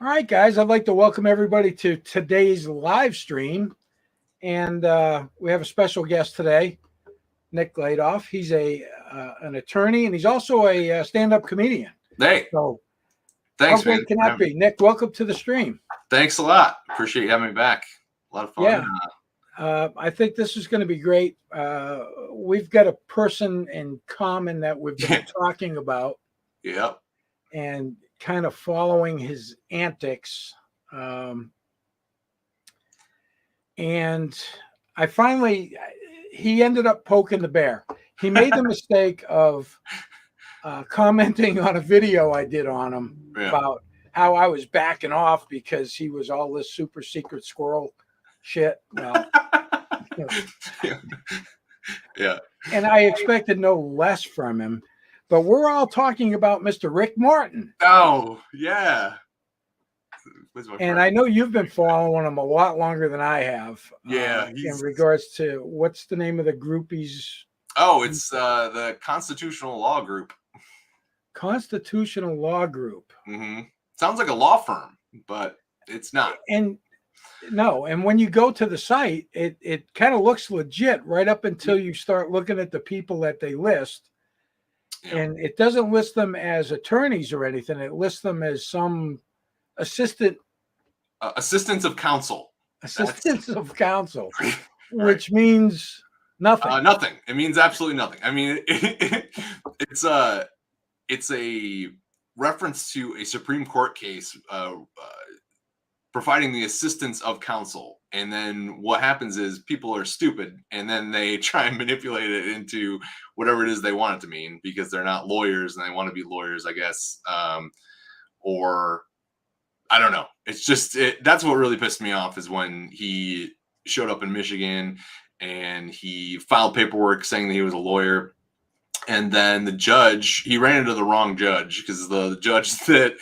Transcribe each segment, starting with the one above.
All right, guys, I'd like to welcome everybody to today's live stream. And we have a special guest today, Nick Leydorf. He's an attorney, and he's also a stand-up comedian. Hey, so thanks, how great man. can that be? Nick, welcome to the stream. Thanks a lot. Appreciate you having me back. A lot of fun. Yeah. I think this is going to be great. We've got a person in common that we've been talking about. Yep. And kind of following his antics. And he ended up poking the bear. He made the mistake of commenting on a video I did on him about how I was backing off because he was all this super secret squirrel shit. Well, yeah. And I expected no less from him. But we're all talking about Mr. Rick Martin. Oh, yeah. And I know you've been following him a lot longer than I have. Yeah. In regards to what's the name of the group he's... Oh, it's the Constitutional Law Group. Constitutional Law Group. Mm-hmm. Sounds like a law firm, but it's not. And when you go to the site, it kind of looks legit right up until you start looking at the people that they list. Yeah. And it doesn't list them as attorneys or anything. It lists them as some assistants of counsel. Assistants of counsel, which means nothing. Nothing. It means absolutely nothing. I mean, it's a reference to a Supreme Court case providing the assistance of counsel. And then what happens is people are stupid, and then they try and manipulate it into whatever it is they want it to mean because they're not lawyers and they want to be lawyers, I guess. Or I don't know. It's just that's what really pissed me off is when he showed up in Michigan and he filed paperwork saying that he was a lawyer. And then the judge, he ran into the wrong judge because the judge that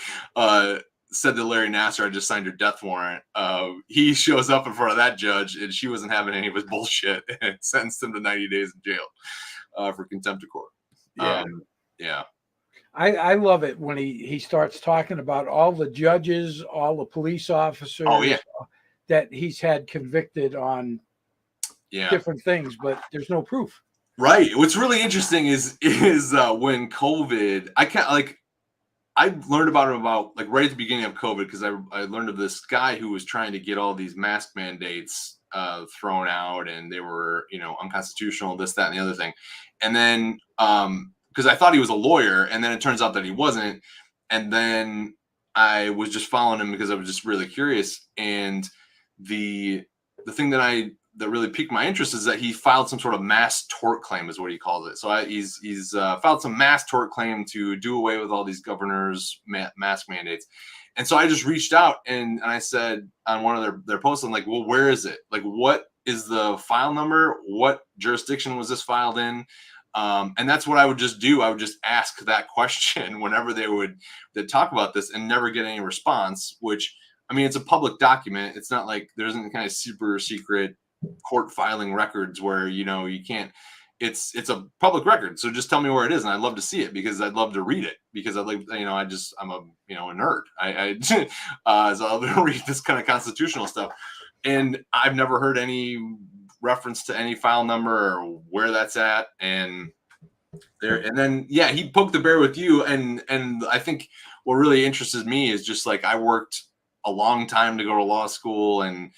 said that Larry Nassar had just signed her death warrant. He shows up in front of that judge and she wasn't having any of his bullshit and sentenced him to 90 days in jail for contempt of court. Yeah. I love it when he starts talking about all the judges, all the police officers that he's had convicted on different things, but there's no proof. Right. What's really interesting is when COVID, I learned about him right at the beginning of COVID because I learned of this guy who was trying to get all these mask mandates thrown out, and they were unconstitutional, this, that, and the other thing, and then because I thought he was a lawyer, and then it turns out that he wasn't, and then I was just following him because I was just really curious, and the thing that really piqued my interest is that he filed some sort of mass tort claim, is what he calls it. So he's filed some mass tort claim to do away with all these governors' mask mandates. And so I just reached out and I said on one of their posts, I'm like, well, where is it? Like, what is the file number? What jurisdiction was this filed in? And that's what I would just do. I would just ask that question whenever they'd talk about this and never get any response, which, I mean, it's a public document. It's not like there isn't kind of super secret court filing records where you can't. It's a public record, so just tell me where it is, and I'd love to see it because I'd love to read it because I'm a nerd. So I'll read this kind of constitutional stuff, and I've never heard any reference to any file number or where that's at, and then he poked the bear with you, and I think what really interested me is just like I worked a long time to go to law school and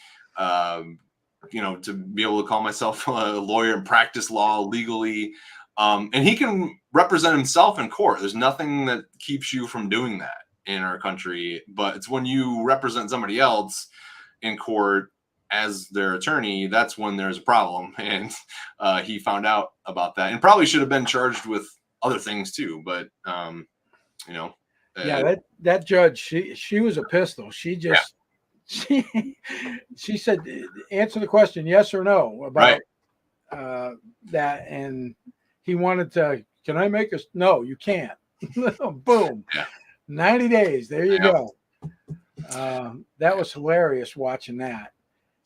to be able to call myself a lawyer and practice law legally. And he can represent himself in court. There's nothing that keeps you from doing that in our country, but it's when you represent somebody else in court as their attorney, that's when there's a problem. And he found out about that and probably should have been charged with other things too. But, that judge, she was a pistol. She just, she said, answer the question, yes or no, about that. And he wanted to, can I make a, no, you can't. Boom. Yeah. 90 days. There you go. That was hilarious watching that.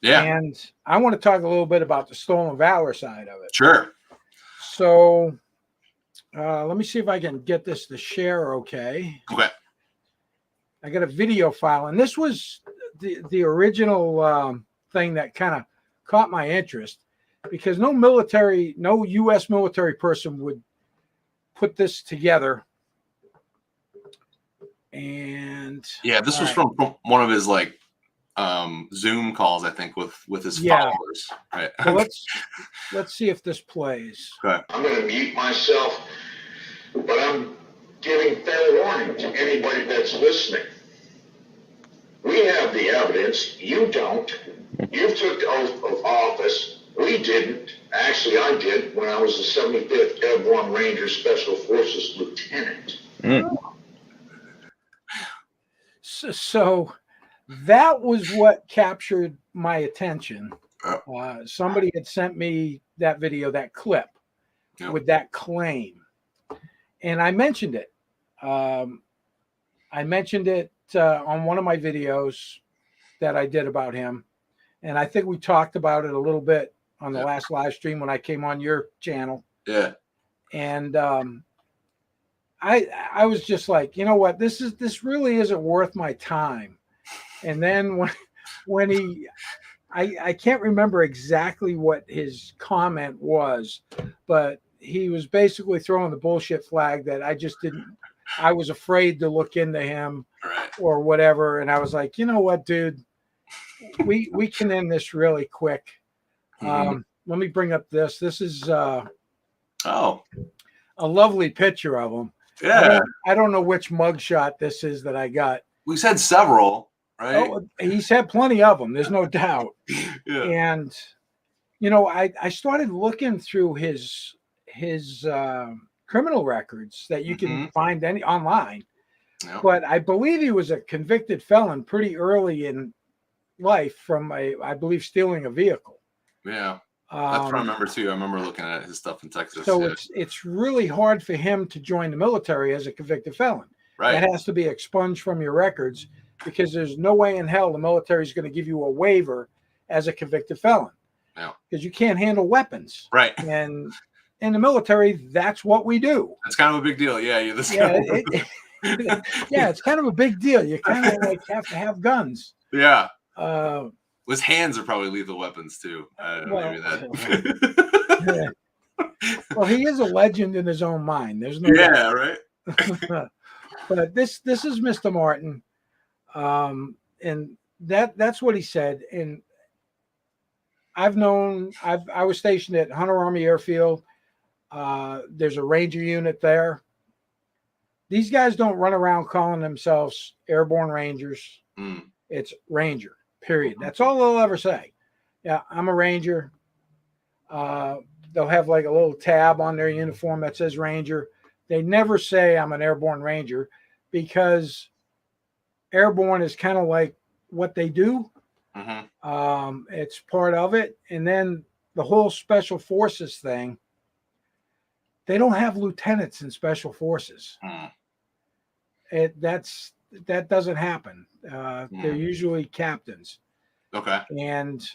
Yeah. And I want to talk a little bit about the stolen valor side of it. Sure. So let me see if I can get this to share okay. Okay. I got a video file, and this was the original thing that kind of caught my interest, because no U.S. military person would put this together. And yeah, this was from one of his like Zoom calls, I think, with his followers. Right. Well, let's see if this plays. Okay. I'm going to mute myself, but I'm giving fair warning to anybody that's listening. We have the evidence. You don't. You took the oath of office. We didn't. Actually, I did when I was the 75th Airborne Ranger Special Forces Lieutenant. So that was what captured my attention. Somebody had sent me that video, that clip, with that claim, and I mentioned it. I mentioned it on one of my videos that I did about him, and I think we talked about it a little bit on the last live stream when I came on your channel. Yeah. And I was just like, you know what, this really isn't worth my time. And then when I can't remember exactly what his comment was, but he was basically throwing the bullshit flag that I was afraid to look into him or whatever. And I was like, you know what, dude, we can end this really quick. Let me bring up this. This is a lovely picture of him. Yeah. I don't know which mugshot this is that I got. We've had several, right? Oh, he's had plenty of them. There's no doubt. Yeah. And, you know, I started looking through his criminal records that you can find online. Yep. But I believe he was a convicted felon pretty early in life from I believe stealing a vehicle. Yeah. That's what I remember too. I remember looking at his stuff in Texas. So it's really hard for him to join the military as a convicted felon. Right. That has to be expunged from your records, because there's no way in hell the military is going to give you a waiver as a convicted felon. Yeah. Because you can't handle weapons. Right. And in the military, that's what we do. That's kind of a big deal. Yeah. Yeah, it's kind of a big deal. You kind of like have to have guns. Yeah. His hands are probably lethal weapons too. Maybe that. Well, he is a legend in his own mind. There's no doubt. Right. But this is Mr. Martin, and that's what he said. And I was stationed at Hunter Army Airfield. There's a Ranger unit there. These guys don't run around calling themselves Airborne Rangers. It's Ranger. Period. That's all they'll ever say. Yeah, I'm a Ranger. They'll have like a little tab on their uniform that says Ranger. They never say I'm an Airborne Ranger, because Airborne is kind of like what they do. It's part of it. And then the whole Special Forces thing, they don't have lieutenants in Special Forces. That doesn't happen. They're usually captains. Okay. And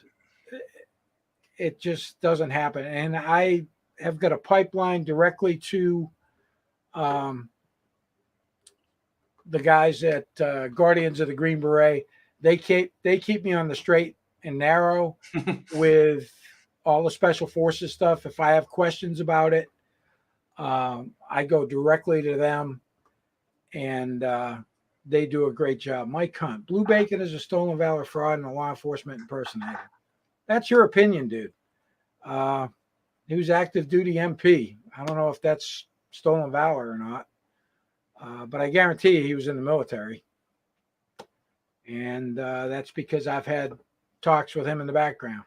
it just doesn't happen. And I have got a pipeline directly to the guys at Guardians of the Green Beret. They keep me on the straight and narrow with all the Special Forces stuff. If I have questions about it, I go directly to them, and they do a great job. Mike Hunt, Blue Bacon is a stolen valor fraud and a law enforcement impersonator. That's your opinion, dude. He was active duty MP. I don't know if that's stolen valor or not, but I guarantee you he was in the military. And that's because I've had talks with him in the background.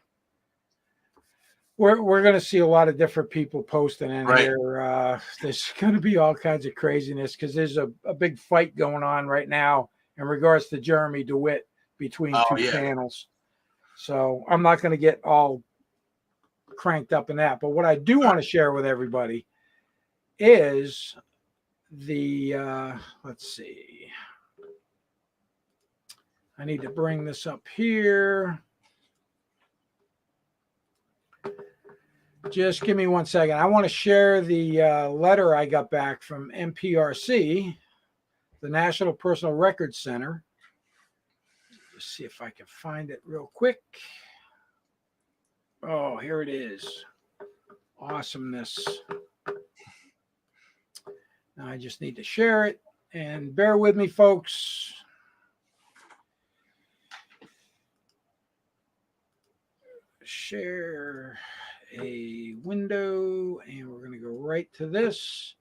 We're going to see a lot of different people posting in here. There's going to be all kinds of craziness, because there's a big fight going on right now in regards to Jeremy DeWitt between two channels. So I'm not going to get all cranked up in that. But what I do want to share with everybody is the, let's see. I need to bring this up here. Just give me 1 second. I want to share the letter I got back from MPRC the National Personal Records Center. Let's see if I can find it real quick. Oh, here it is. Awesomeness. Now I just need to share it, and bear with me, folks. Share a window, and we're going to go right to this.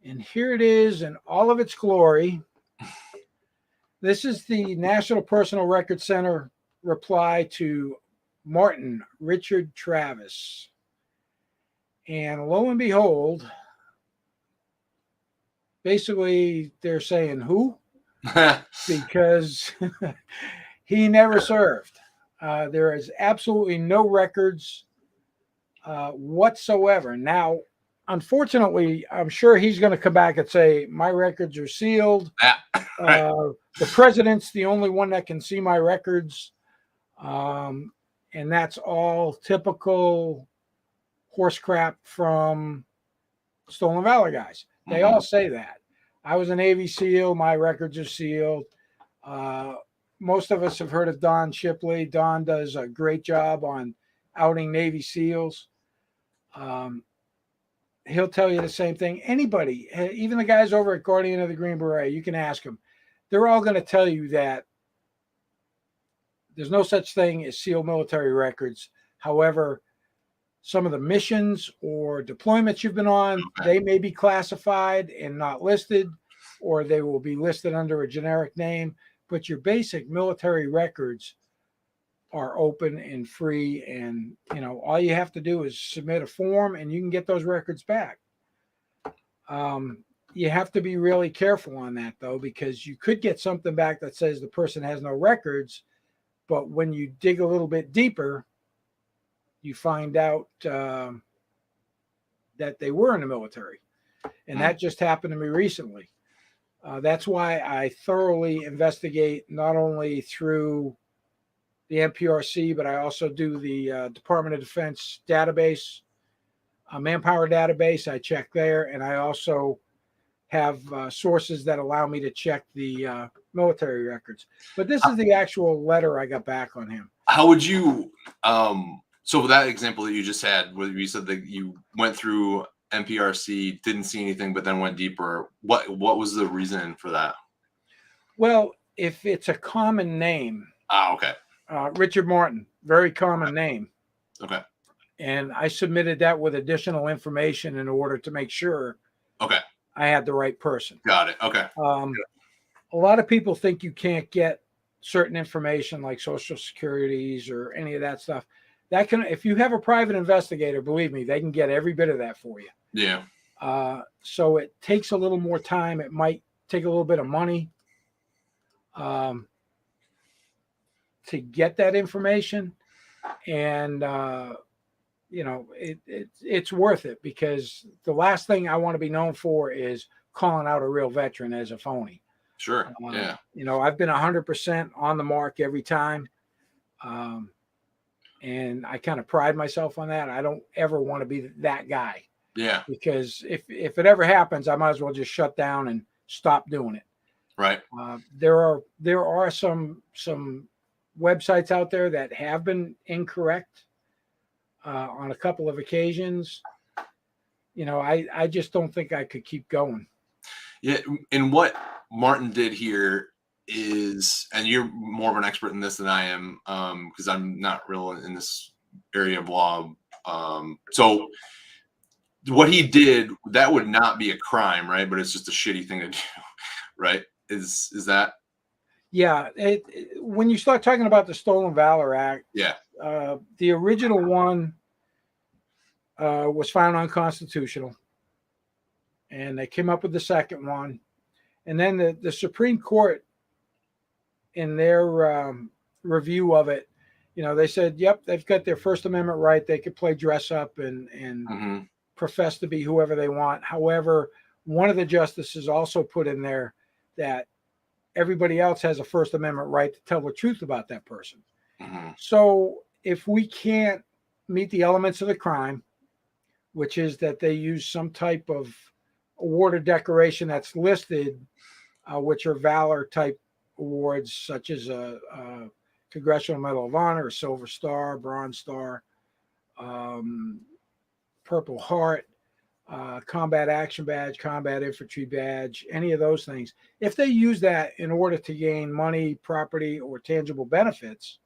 And here it is in all of its glory. This is the National Personal Record Center reply to Martin Richard Travis. And lo and behold, basically they're saying who? Because he never served. There is absolutely no records whatsoever. Now, unfortunately, I'm sure he's going to come back and say, my records are sealed. The president's the only one that can see my records. And that's all typical horse crap from Stolen Valor guys. They all say that. I was a Navy SEAL. My records are sealed. Most of us have heard of Don Shipley. Don does a great job on outing Navy SEALs. He'll tell you the same thing. Anybody, even the guys over at Guardian of the Green Beret, you can ask them. They're all going to tell you that there's no such thing as sealed military records. However, some of the missions or deployments you've been on, they may be classified and not listed, or they will be listed under a generic name. But your basic military records are open and free, and all you have to do is submit a form and you can get those records back. You have to be really careful on that, though, because you could get something back that says the person has no records, but when you dig a little bit deeper, you find out that they were in the military. And that just happened to me recently. That's why I thoroughly investigate, not only through the NPRC, but I also do the Department of Defense database, manpower database. I check there, and I also have sources that allow me to check the military records. But this is the actual letter I got back on him. How would you, so with that example that you just had, where you said that you went through NPRC, didn't see anything, but then went deeper, what was the reason for that? Well, if it's a common name. Okay. Richard Martin, very common name. Okay. And I submitted that with additional information in order to make sure I had the right person. Got it. Okay. A lot of people think you can't get certain information like social securities or any of that stuff. That can, if you have a private investigator, believe me, they can get every bit of that for you. Yeah. So it takes a little more time. It might take a little bit of money to get that information, and it's worth it, because the last thing I want to be known for is calling out a real veteran as a phony. Sure. Yeah. I've been 100% on the mark every time. And I kind of pride myself on that. I don't ever want to be that guy. Yeah. Because if it ever happens, I might as well just shut down and stop doing it. Right. There are some websites out there that have been incorrect on a couple of occasions. I just don't think I could keep going. Yeah. And what Martin did here is, and you're more of an expert in this than I am, because I'm not real in this area of law. So what he did, that would not be a crime, right? But it's just a shitty thing to do, right? Is that? Yeah. When you start talking about the Stolen Valor Act, the original one was found unconstitutional, and they came up with the second one, and then the Supreme Court, in their review of it, they said, yep, they've got their First Amendment right. They could play dress up and profess to be whoever they want. However, one of the justices also put in there that everybody else has a First Amendment right to tell the truth about that person. So if we can't meet the elements of the crime, which is that they use some type of award or declaration that's listed which are Valor type awards, such as a Congressional Medal of Honor, a Silver Star, Bronze Star, Purple Heart, Combat Action Badge, Combat Infantry Badge, any of those things. If they use that in order to gain money, property, or tangible benefits,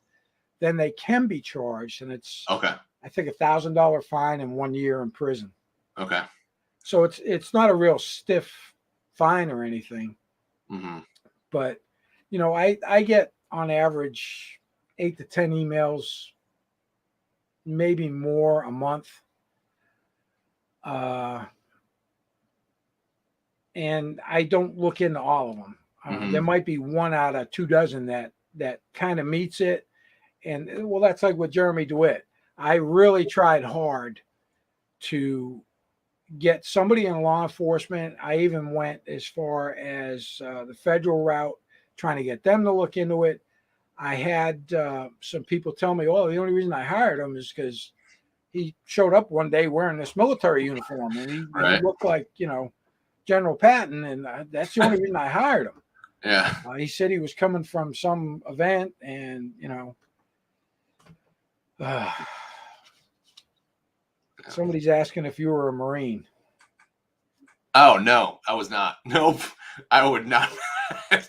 then they can be charged, and it's Okay. I think $1,000 fine and 1 year in prison. Okay. So it's not a real stiff fine or anything, but I get on average 8 to 10 emails, maybe more a month. And I don't look into all of them. There might be 1 out of 2 dozen that kind of meets it. And well, that's like with Jeremy DeWitt. I really tried hard to get somebody in law enforcement. I even went as far as the federal route, trying to get them to look into it. I had some people tell me, "Oh, the only reason I hired him is because he showed up one day wearing this military uniform, and he looked like General Patton, and that's the only reason I hired him." Yeah. He said he was coming from some event, and somebody's asking if you were a Marine. Oh, no, I was not. Nope, I would not.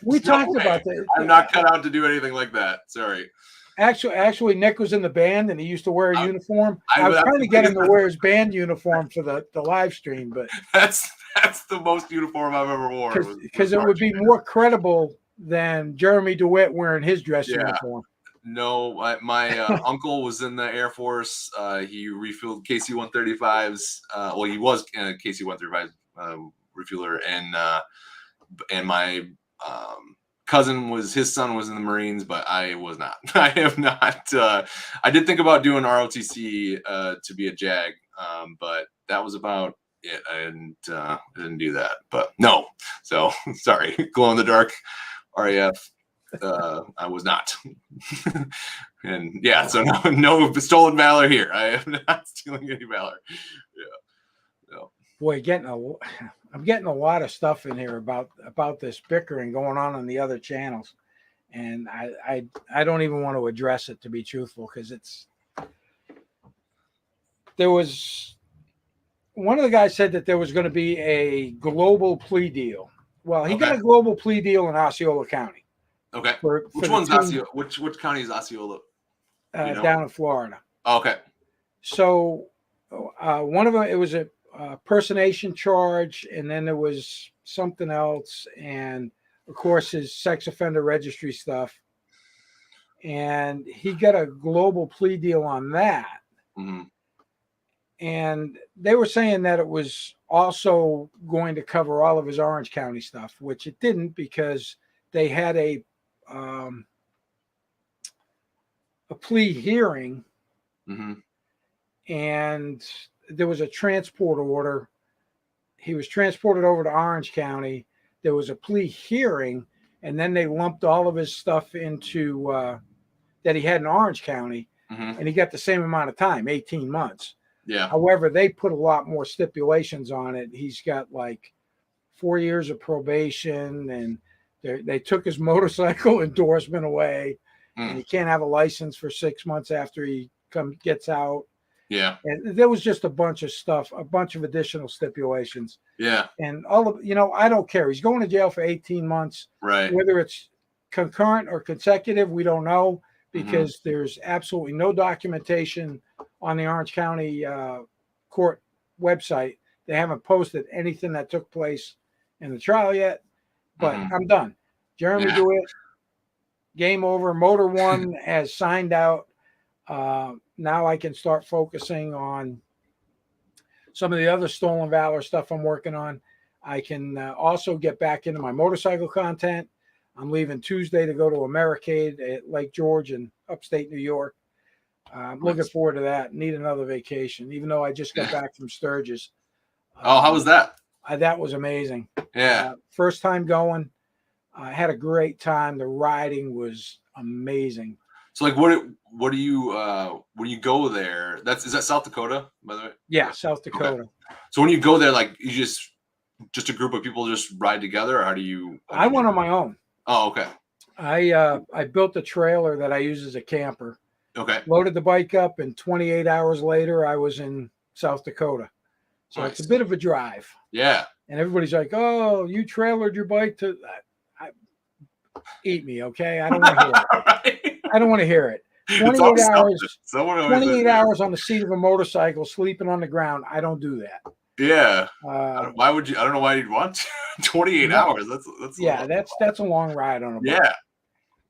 We talked about that. I'm not cut out to do anything like that. Sorry. Actually, Nick was in the band, and he used to wear a uniform. I was trying to get him to wear his band uniform for the live stream, but that's the most uniform I've ever worn. Because it would be more credible than Jeremy DeWitt wearing his dress uniform. No, my uncle was in the Air Force. He refueled KC-135s. Well, he was a KC-135 refueler, and my cousin his son was in the Marines, but I was not. I have not. I did think about doing ROTC to be a JAG, but that was about it. I didn't do that. But no, so sorry. Glow in the dark RAF. I was not. And yeah, so no stolen valor here. I am not stealing any valor. Yeah. No. Boy, I'm getting a lot of stuff in here about this bickering going on the other channels, and I don't even want to address it, to be truthful, because there was one of the guys said that there was going to be a global plea deal. Well, he got a global plea deal in Osceola County. Okay. Which one's Osceola? Which county is Osceola? Down in Florida. Oh, okay. So one of them, it was a personation charge, and then there was something else, and of course his sex offender registry stuff. And he got a global plea deal on that. And they were saying that it was also going to cover all of his Orange County stuff, which it didn't, because they had a plea hearing, and there was a transport order. He was transported over to Orange County. There was a plea hearing, and then they lumped all of his stuff into that he had in Orange County, and he got the same amount of time, 18 months. Yeah. However, they put a lot more stipulations on it. He's got like 4 years of probation, and they took his motorcycle endorsement away, and he can't have a license for 6 months after he gets out. Yeah. And there was just a bunch of stuff, a bunch of additional stipulations. Yeah. And all of, I don't care. He's going to jail for 18 months. Right. Whether it's concurrent or consecutive, we don't know, because there's absolutely no documentation on the Orange County court website. They haven't posted anything that took place in the trial yet. But I'm done. Jeremy DeWitt, game over. Motor One has signed out. Now I can start focusing on some of the other stolen valor stuff I'm working on. I can also get back into my motorcycle content. I'm leaving Tuesday to go to Americade at Lake George in upstate New York. I'm looking forward to that. Need another vacation, even though I just got back from Sturgis. How was that? That was amazing. Yeah. First time going. I had a great time. The riding was amazing. So, like, what do you when you go there? Is that South Dakota, by the way? Yeah, South Dakota. Okay. So when you go there, like, you just just a group of people just ride together, or how do you? I went on my own. Oh, okay. I built a trailer that I use as a camper. Okay. Loaded the bike up, and 28 hours later, I was in South Dakota. So Nice. It's a bit of a drive. Yeah. And everybody's like, "Oh, you trailered your bike to eat me, okay? I don't want to hear it. Right. I don't want to hear it. 28 hours. 28 hours on the seat of a motorcycle, sleeping on the ground. I don't do that. Yeah. Why would you? I don't know why you'd want to. 28 hours. That's a long ride on a bike. Yeah.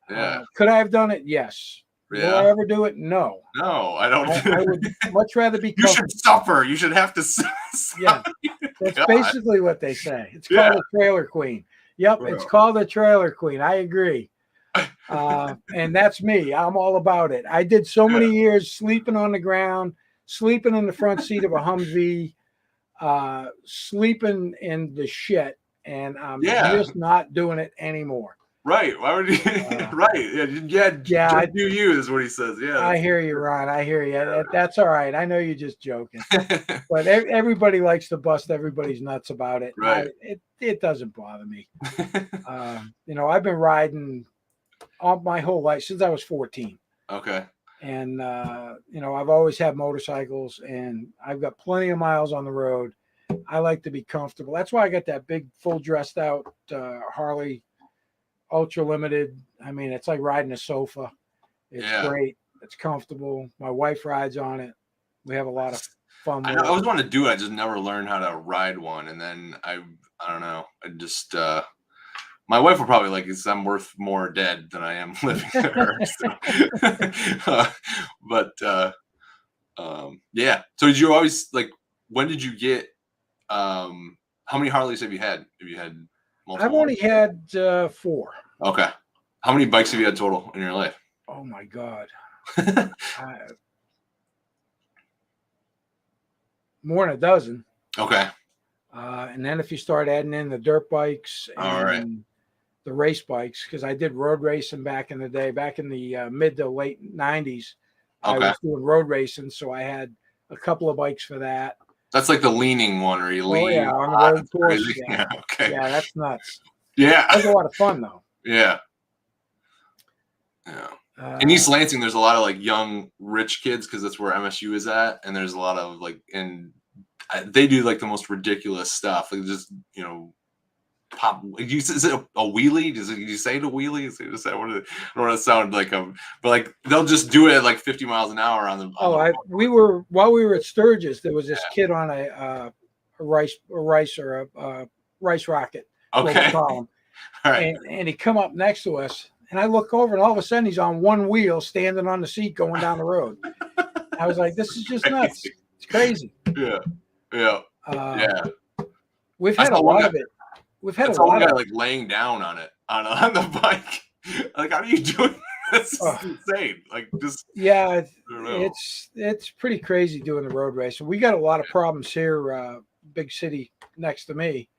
Yeah. Could I have done it? Yes. Will I ever do it? No. No, I don't. I would much rather be. You should suffer. You should have to. Yeah, that's basically what they say. It's called a trailer queen. Yep, it's called a trailer queen. I agree. And that's me. I'm all about it. I did so many years sleeping on the ground, sleeping in the front seat of a Humvee, sleeping in the shit, and I'm just not doing it anymore. Right. Why would you? Right. Yeah. Do you is what he says. Yeah. I hear you, Ron. I hear you. That's all right. I know you're just joking. But everybody likes to bust everybody's nuts about it. Right. It doesn't bother me. I've been riding all my whole life since I was 14. Okay. And, I've always had motorcycles, and I've got plenty of miles on the road. I like to be comfortable. That's why I got that big, full dressed out Harley Ultra Limited. I mean, it's like riding a sofa. It's great. It's comfortable. My wife rides on it. We have a lot of fun. I always wanted to do it. I just never learned how to ride one. And then I don't know. I just my wife will probably like this. I'm worth more dead than I am living there. Yeah. So did you always like? When did you get? How many Harleys have you had? Have you had? I've only had 4. Okay. How many bikes have you had total in your life? Oh my God. More than a dozen. Okay. And then if you start adding in the dirt bikes and the race bikes, because I did road racing back in the day, back in the mid to late 90s, I was doing road racing. So I had a couple of bikes for that. That's like the leaning one, or you lean. Oh, yeah, on the road course. Yeah. Okay. Yeah, that's nuts. Yeah. That's a lot of fun, though. Yeah. Yeah. In East Lansing, there's a lot of like young, rich kids because that's where MSU is at. And there's a lot of like, and they do like the most ridiculous stuff. Like just, pop. Is it a wheelie? Did you say it a wheelie? I don't want to sound like but like they'll just do it at like 50 miles an hour on the. While we were at Sturgis, there was this kid on a rice rocket. Okay. All right. And he come up next to us, and I look over, and all of a sudden he's on one wheel, standing on the seat, going down the road. I was like, "This is just nuts. It's crazy." Yeah. Yeah. Yeah. We've had a lot of it. We've had a lot of like laying down on it on the bike. Like, how are you doing? This is insane. Like, just it's pretty crazy doing the road racing. We got a lot of problems here, big city next to me.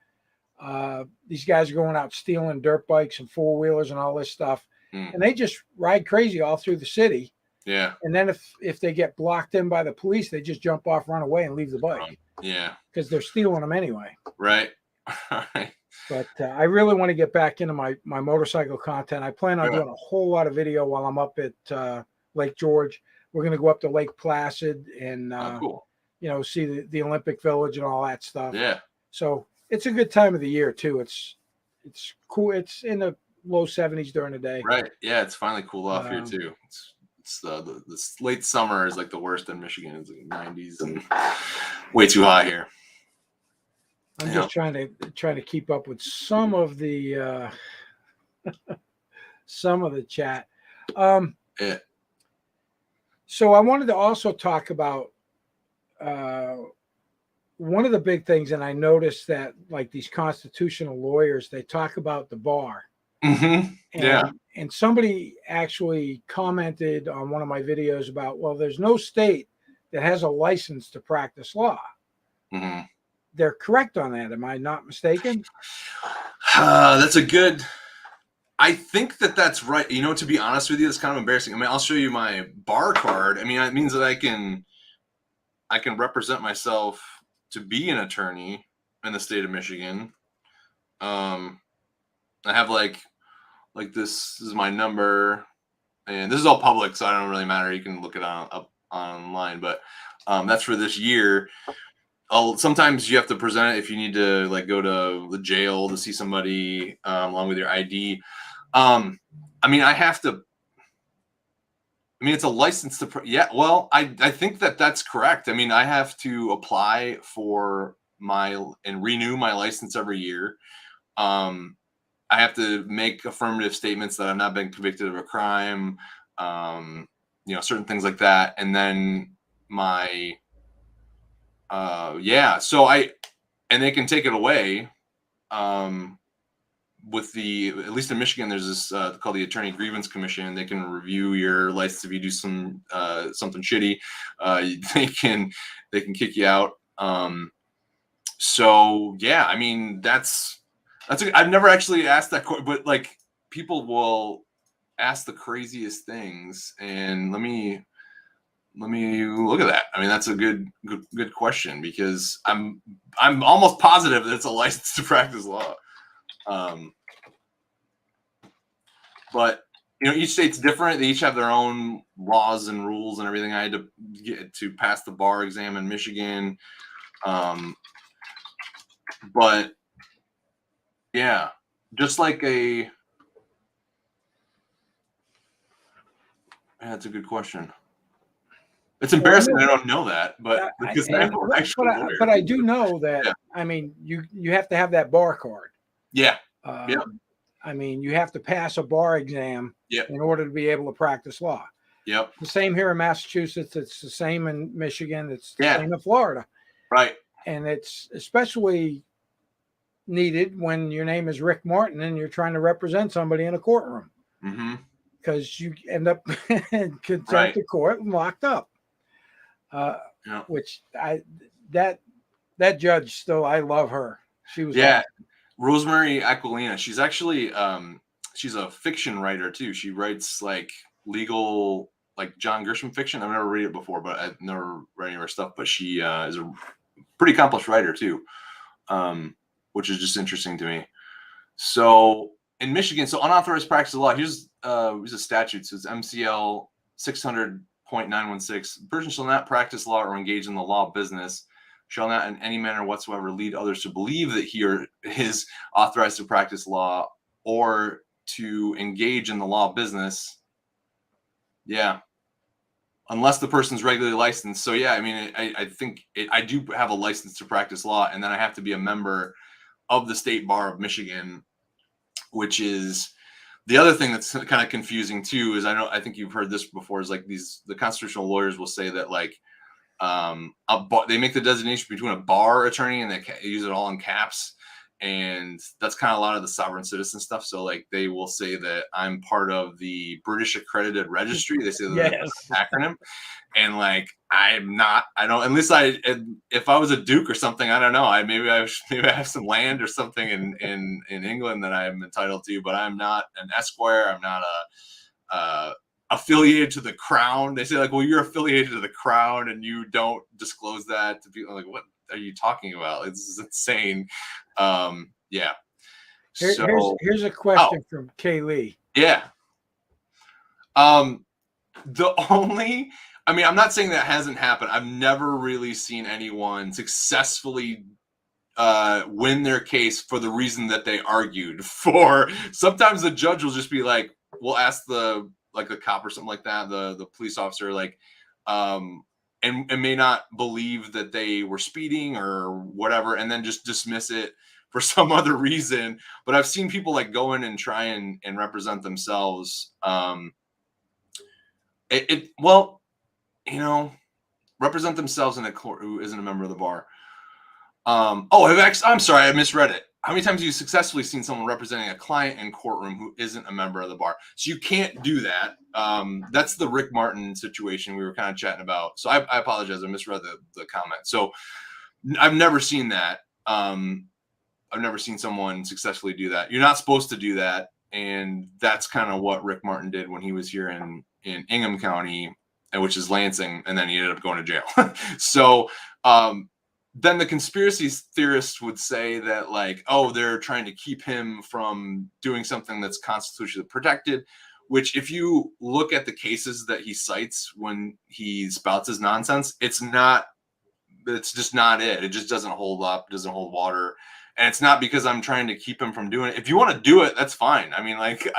These guys are going out stealing dirt bikes and 4-wheelers and all this stuff, and they just ride crazy all through the city. Yeah. And then if they get blocked in by the police, they just jump off, run away, and leave the bike. Yeah. Because they're stealing them anyway. Right. Right. But I really want to get back into my motorcycle content. I plan on doing a whole lot of video while I'm up at Lake George. We're going to go up to Lake Placid and cool. See the Olympic Village and all that stuff. Yeah. So it's a good time of the year too. It's cool. It's in the low 70s during the day. Right. Yeah. It's finally cooled off here too. It's the late summer is like the worst in Michigan. It's like 90s and way too hot here. I'm just trying to keep up with some of the chat. So I wanted to also talk about one of the big things, and I noticed that like these constitutional lawyers, they talk about the bar. Mm-hmm. And somebody actually commented on one of my videos about, well, there's no state that has a license to practice law. Mm-hmm. They're correct on that. Am I not mistaken? That's a good. I think that's right. To be honest with you, it's kind of embarrassing. I mean, I'll show you my bar card. I mean, it means that I can represent myself to be an attorney. in the state of Michigan. I have like this is my number, and this is all public, so I don't really matter. You can look it up online, but that's for this year. Sometimes you have to present it if you need to like go to the jail to see somebody along with your ID. I mean, I have to. I mean, it's a license to. Yeah, well, I think that's correct. I mean, I have to apply for and renew my license every year. I have to make affirmative statements that I've not been convicted of a crime, certain things like that. And then and they can take it away. At least in Michigan, there's this called the Attorney Grievance Commission. They can review your license if you do something shitty. They can kick you out. So yeah, I mean I've never actually asked that, but like people will ask the craziest things, and let me look at that. I mean, that's a good question, because I'm almost positive that it's a license to practice law. But each state's different. They each have their own laws and rules and everything. I had to get to pass the bar exam in Michigan. But yeah, just like that's a good question. It's embarrassing I don't know that, but because but I do know that. Yeah. I mean, you have to have that bar card. Yeah. I mean, you have to pass a bar exam in order to be able to practice law. Yep. The same here in Massachusetts. It's the same in Michigan. It's the same in Florida. Right. And it's especially needed when your name is Rick Martin and you're trying to represent somebody in a courtroom. Mm-hmm. Because you end up in contempt of court and locked up. Which that judge still, I love her. She was awesome. Rosemary Aquilina. She's actually she's a fiction writer too. She writes like legal, like John Grisham fiction. I've never read it before, but I've never read any of her stuff. But she is a pretty accomplished writer too, which is just interesting to me. So in Michigan, unauthorized practice of law. Here's a statute. So it's MCL 600.916. A person shall not practice law or engage in the law business, shall not in any manner whatsoever lead others to believe that he or is authorized to practice law or to engage in the law business. Yeah. Unless the person's regularly licensed. So yeah, I mean, I think I do have a license to practice law, and then I have to be a member of the State Bar of Michigan, which is the other thing that's kind of confusing too. Is I think you've heard this before, is like the constitutional lawyers will say that like they make the designation between a bar attorney and they use it all in caps, and that's kind of a lot of the sovereign citizen stuff. So like they will say that I'm part of the British Accredited Registry. They say that's an acronym, and like I'm not. I don't, unless if I was a duke or something, I don't know. Maybe I have some land or something in England that I'm entitled to, but I'm not an esquire. I'm not affiliated to the crown. They say like, well, you're affiliated to the crown and you don't disclose that to people. Like, what are you talking about? It's insane. Yeah. Here's a question from Kaylee. Yeah. I'm not saying that hasn't happened. I've never really seen anyone successfully win their case for the reason that they argued for. Sometimes the judge will just be like, we'll ask the cop or something like that, the police officer, like, and may not believe that they were speeding or whatever, and then just dismiss it for some other reason. But I've seen people like go in and try and represent themselves. Represent themselves in a court who isn't a member of the bar. I'm sorry, I misread it. How many times have you successfully seen someone representing a client in courtroom who isn't a member of the bar? So you can't do that. That's the Rick Martin situation we were kind of chatting about. So I apologize. I misread the comment. So I've never seen that. I've never seen someone successfully do that. You're not supposed to do that. And that's kind of what Rick Martin did when he was here in Ingham County, which is Lansing. And then he ended up going to jail. So, then the conspiracy theorists would say that, like, oh, they're trying to keep him from doing something that's constitutionally protected, which if you look at the cases that he cites when he spouts his nonsense, it's just not it. It just doesn't hold up, doesn't hold water. And it's not because I'm trying to keep him from doing it. If you want to do it, that's fine. I mean, like,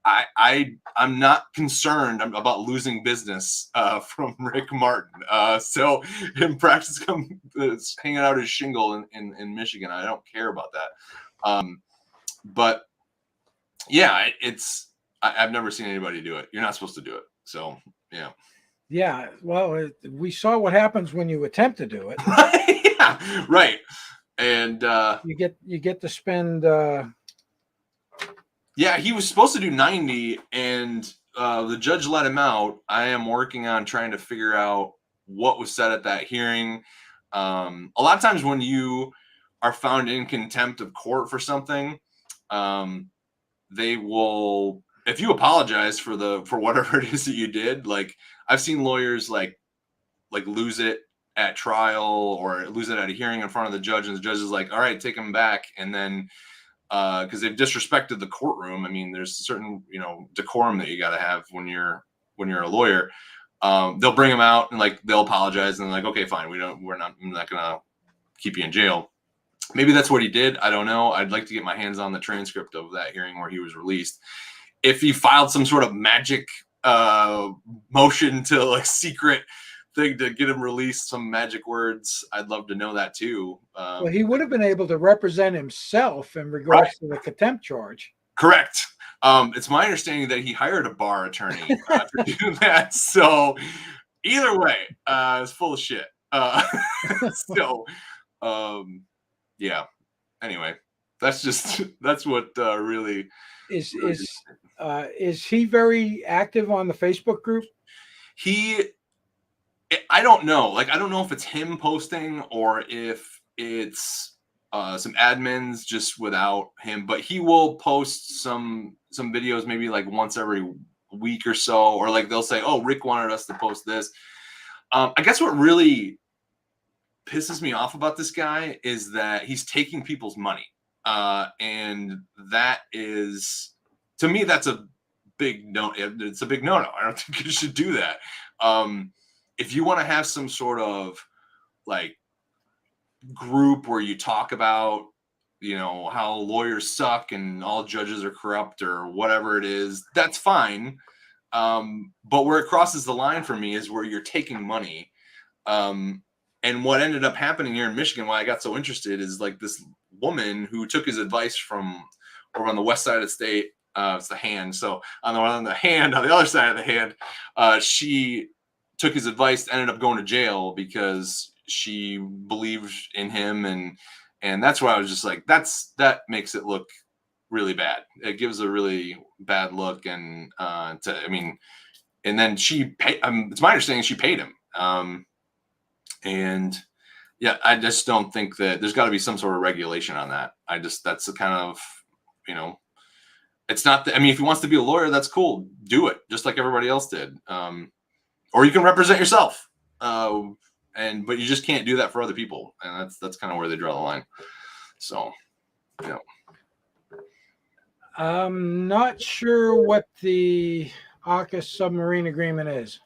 I'm not concerned about losing business from Rick Martin. So him hanging out his shingle in Michigan, I don't care about that. But yeah, I've never seen anybody do it. You're not supposed to do it. So yeah. Yeah. Well, we saw what happens when you attempt to do it. Yeah, right. And you get to spend. Yeah, he was supposed to do 90, and the judge let him out. I am working on trying to figure out what was said at that hearing. A lot of times when you are found in contempt of court for something, they will, if you apologize for whatever it is that you did, like I've seen lawyers like lose it at trial or lose it at a hearing in front of the judge, and the judge is like, all right, take him back. And then because they've disrespected the courtroom. I mean, there's a certain, decorum that you got to have when you're a lawyer. They'll bring them out and like they'll apologize and like, okay, fine, I'm not gonna keep you in jail. Maybe that's what he did. I don't know. I'd like to get my hands on the transcript of that hearing where he was released. If he filed some sort of magic motion to like secret thing to get him released, some magic words, I'd love to know that too. Well, he would have been able to represent himself in regards to the contempt charge. Correct. It's my understanding that he hired a bar attorney to do that. So either way, it's full of shit. Yeah. Anyway, that's what really is he very active on the Facebook group? I don't know. Like, I don't know if it's him posting or if it's some admins just without him, but he will post some videos maybe like once every week or so, or like they'll say, oh, Rick wanted us to post this. I guess what really pisses me off about this guy is that he's taking people's money. And that is, to me, that's a big no. It's a big no-no. I don't think you should do that. If you want to have some sort of like group where you talk about, how lawyers suck and all judges are corrupt or whatever it is, that's fine. But where it crosses the line for me is where you're taking money. And what ended up happening here in Michigan, why I got so interested, is like this woman who took his advice from over on the west side of the state. It's the hand. So on the other side of the hand, she took his advice, ended up going to jail because she believed in him. And that's why I was just like, that makes it look really bad. It gives a really bad look. And and then she paid, it's my understanding she paid him. And yeah, I just don't think that there's got to be some sort of regulation on that. That's the kind of, it's not that, if he wants to be a lawyer, that's cool. Do it just like everybody else did. Or you can represent yourself. But you just can't do that for other people. And that's kind of where they draw the line. So, yeah. I'm not sure what the AUKUS submarine agreement is.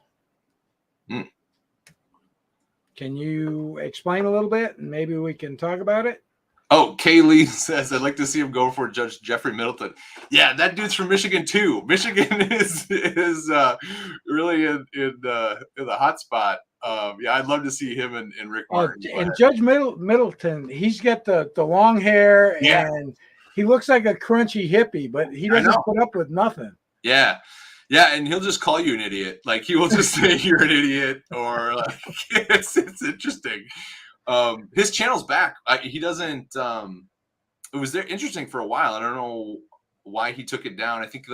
Can you explain a little bit and maybe we can talk about it? Oh, Kaylee says, I'd like to see him go for Judge Jeffrey Middleton. Yeah, that dude's from Michigan too. Michigan is really in the hot spot. Yeah, I'd love to see him and Rick Martin. And Judge Middleton, he's got the long hair and he looks like a crunchy hippie, but he doesn't put up with nothing. Yeah. Yeah, and he'll just call you an idiot. Like he will just say you're an idiot, or like it's interesting. His channel's back. He doesn't. It was there interesting for a while. I don't know why he took it down. I think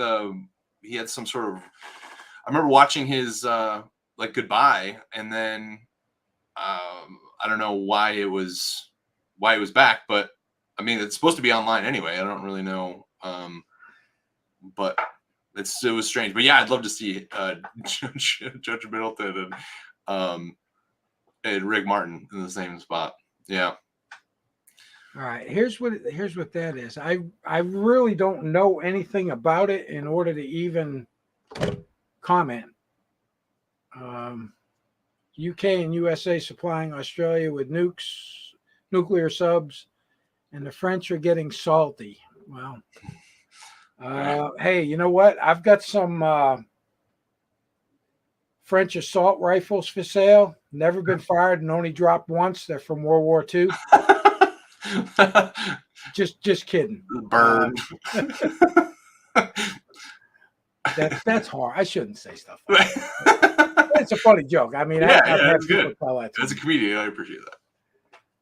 he had some sort of. I remember watching his like goodbye, and then I don't know why it was back, but it's supposed to be online anyway. I don't really know, but. It was strange, but yeah, I'd love to see Judge Middleton and Rick Martin in the same spot. Yeah. All right. Here's what that is. I really don't know anything about it in order to even comment. UK and USA supplying Australia with nuclear subs, and the French are getting salty. Well, hey, you know what? I've got some French assault rifles for sale. Never been fired and only dropped once. They're from World War II. Just kidding. Burn. That's hard. I shouldn't say stuff like that. It's a funny joke. I mean, I've had people tell that to As a me. comedian, I appreciate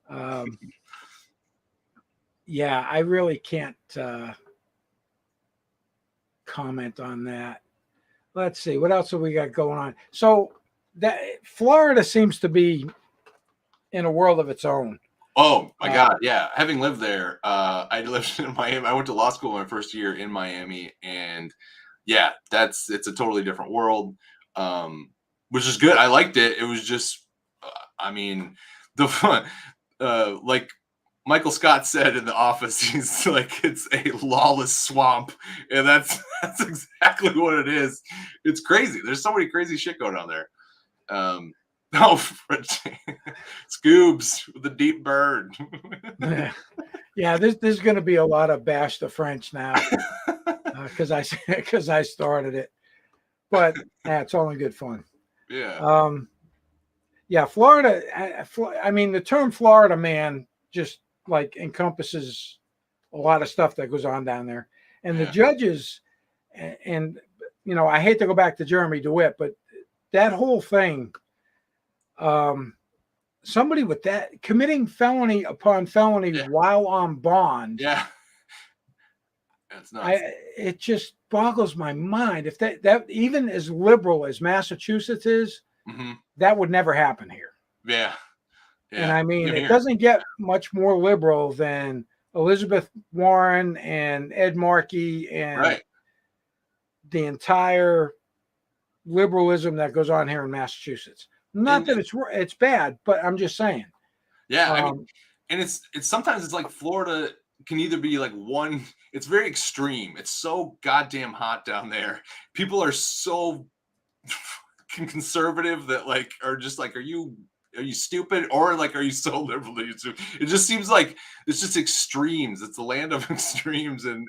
that. Yeah, I really can't comment on that. Let's see. What else have we got going on? So that Florida seems to be in a world of its own. Oh my God, yeah. Having lived there, I lived in Miami. I went to law school my first year in Miami, and yeah, it's a totally different world, which is good. I liked it. It was just, I mean, the fun, like Michael Scott said in The Office, he's like, it's a lawless swamp, and that's exactly what it is. It's crazy. There's so many crazy shit going on there. Scoobs with a deep bird. Yeah, there's going to be a lot of bash the French now because I started it, but it's only good fun. Yeah. Yeah, Florida. I mean, the term Florida man just like encompasses a lot of stuff that goes on down there, and the judges, and you know, I hate to go back to Jeremy DeWitt, but that whole thing. Somebody with that committing felony upon felony while on bond. Yeah. That's nuts. It just boggles my mind. If that even as liberal as Massachusetts is, that would never happen here. Yeah. And I mean, it doesn't get much more liberal than Elizabeth Warren and Ed Markey and the entire liberalism that goes on here in Massachusetts. Not that it's bad, but I'm just saying. Yeah, I mean, and it's sometimes it's like Florida can either be like one. It's very extreme. It's so goddamn hot down there. People are so conservative that like are just like, are you stupid, or like are you so liberal that you stupid? It just seems like it's just extremes. It's the land of extremes, and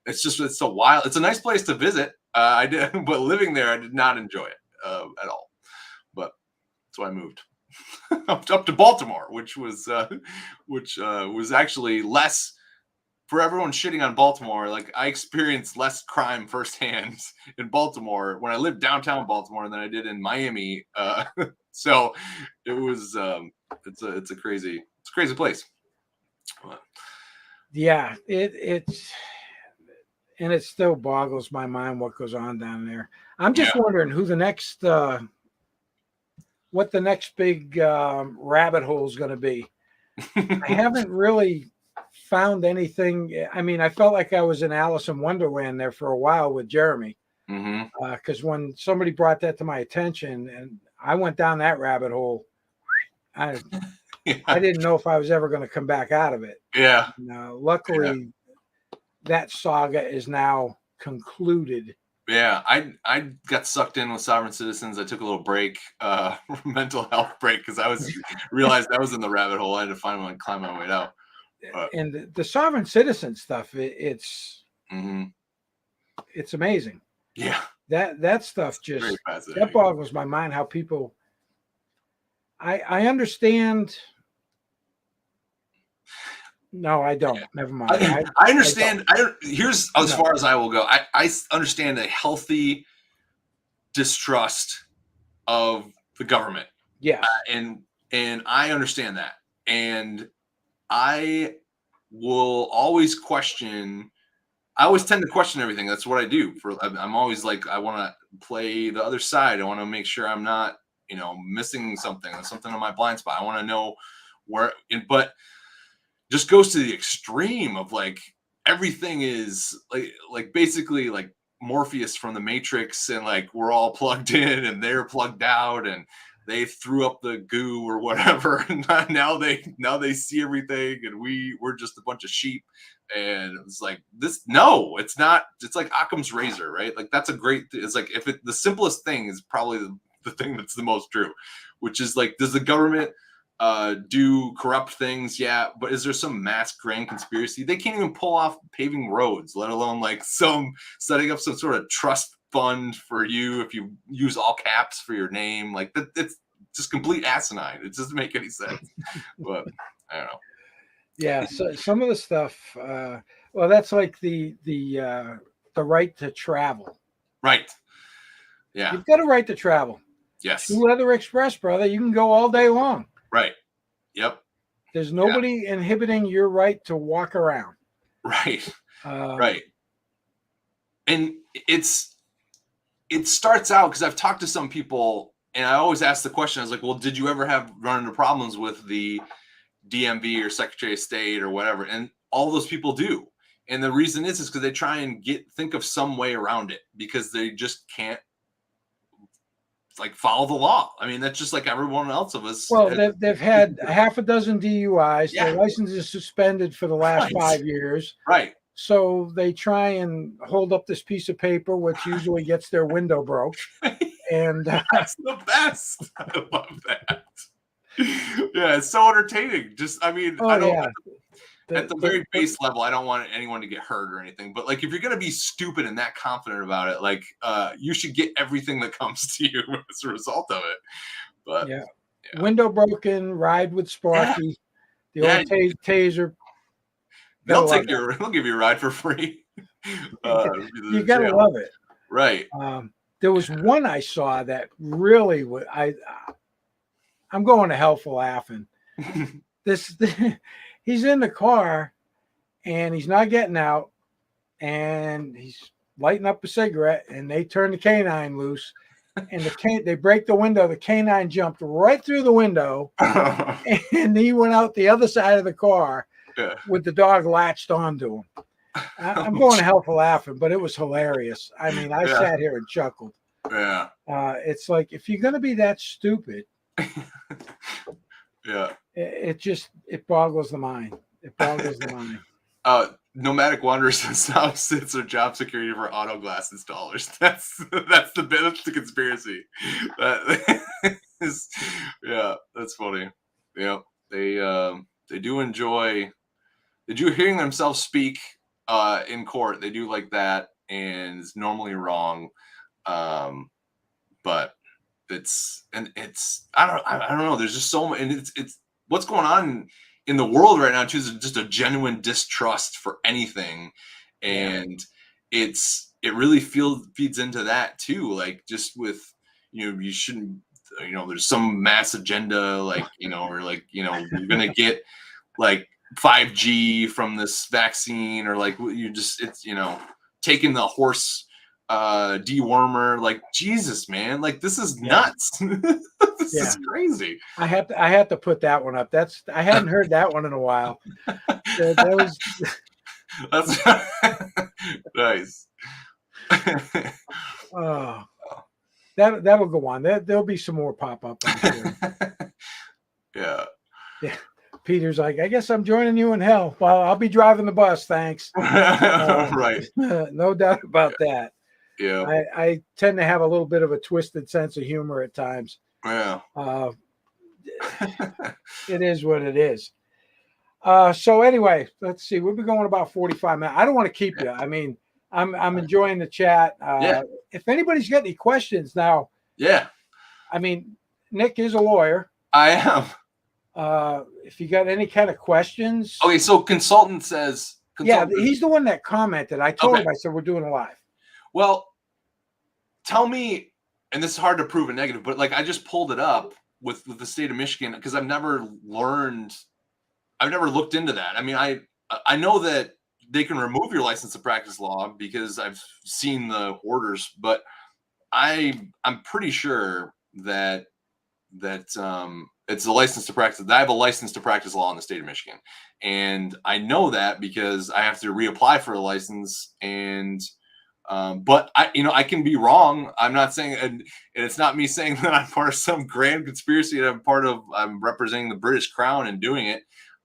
it's so wild. It's a nice place to visit. I did, but living there, I did not enjoy it at all. But that's why I moved up to Baltimore, which was actually less. For everyone shitting on Baltimore, like I experienced less crime firsthand in Baltimore when I lived downtown Baltimore than I did in Miami. So it was it's a crazy place. Yeah, it's and it still boggles my mind what goes on down there. I'm just wondering who the next what the next big rabbit hole is going to be. I haven't really found anything. I mean, I felt like I was in Alice in Wonderland there for a while with Jeremy, because when somebody brought that to my attention and I went down that rabbit hole, I didn't know if I was ever going to come back out of it. Yeah. Luckily, that saga is now concluded. Yeah, I got sucked in with Sovereign Citizens. I took a little break, mental health break, because I realized I was in the rabbit hole. I had to find one and climb my way out. And the Sovereign Citizen stuff, it's amazing. Yeah, that stuff just that boggles my mind. How people, I understand. No, I don't. Never mind. I understand. Here's as far as I will go. I understand a healthy distrust of the government. Yeah, and I understand that, and I will always question. I always tend to question everything. That's what I do. I'm always like, I want to play the other side. I want to make sure I'm not, missing something on my blind spot. I want to know where. But just goes to the extreme of like everything is like basically like Morpheus from the Matrix, and like we're all plugged in and they're plugged out, and they threw up the goo or whatever. And now they see everything, and we're just a bunch of sheep. And it's like this. No, it's not. It's like Occam's razor, right? Like that's a great. It's like the simplest thing is probably the thing that's the most true, which is like, does the government do corrupt things? Yeah, but is there some mass grand conspiracy? They can't even pull off paving roads, let alone like some setting up some sort of trust fund for you if you use all caps for your name. Like that, it's just complete asinine. It doesn't make any sense. But I don't know. Yeah, so some of the stuff. Well, that's like the right to travel. Right. Yeah. You've got a right to travel. Yes. Two Leather Express, brother. You can go all day long. Right. Yep. There's nobody inhibiting your right to walk around. Right. Right. And it starts out, because I've talked to some people, and I always ask the question, I was like, well, did you ever run into problems with the DMV or Secretary of State or whatever? And all those people do. And the reason is because they try and think of some way around it, because they just can't like follow the law. I mean, that's just like everyone else of us. Well, they've had half a dozen DUIs. Yeah. Their license is suspended for the last 5 years. Right. So they try and hold up this piece of paper, which usually gets their window broke. And that's the best. I love that. Yeah, it's so entertaining. Just, I mean, I don't. At the very base level, I don't want anyone to get hurt or anything. But like, if you're gonna be stupid and that confident about it, like, you should get everything that comes to you as a result of it. But yeah. Window broken, ride with Sparky, the old taser. They'll give you a ride for free. You gotta love it, right? There was one I saw that really would. I'm going to hell for laughing. He's in the car, and he's not getting out, and he's lighting up a cigarette, and they turn the canine loose, and they break the window. The canine jumped right through the window, and he went out the other side of the car with the dog latched onto him. I'm going to hell for laughing, but it was hilarious. I mean, I sat here and chuckled. Yeah. It's like, if you're going to be that stupid, yeah, it boggles the mind. It boggles the mind. Nomadic Wanderer says now sits or job security for auto glass installers. That's the conspiracy. That is, yeah, that's funny. Yeah, they do enjoy. They do hearing themselves speak in court. They do like that, and it's normally wrong. But it's I don't know. There's just so much, and it's what's going on in the world right now too, is just a genuine distrust for anything, and it really feeds into that too. Like, just with, you shouldn't, there's some mass agenda, like, or like, you're gonna get like 5G from this vaccine, or like it's taking the horse dewormer. Like, Jesus, man, like, this is nuts. This is crazy. I had to put that one up. I hadn't heard that one in a while. That was that's nice. Oh, that'll go on. There'll be some more pop up, I'm sure. Yeah. Peter's like, I guess I'm joining you in hell. Well, I'll be driving the bus, thanks. Right. No doubt about that. Yeah. I tend to have a little bit of a twisted sense of humor at times. Yeah. It is what it is. So anyway, let's see. We'll be going about 45 minutes. I don't want to keep you. I mean, I'm enjoying the chat. If anybody's got any questions now. Yeah. I mean, Nick is a lawyer. I am. If you got any kind of questions. Okay, so consultant says. Yeah, he's the one that commented. I told him, I said, we're doing a live. Well, tell me, and this is hard to prove a negative, but like, I just pulled it up with the state of Michigan, because I've never looked into that. I mean, I know that they can remove your license to practice law because I've seen the orders, but I'm pretty sure that it's a license to practice. I have a license to practice law in the state of Michigan, and I know that because I have to reapply for a license, and But I can be wrong. I'm not saying, and it's not me saying that I'm part of some grand conspiracy and I'm representing the British Crown and doing it.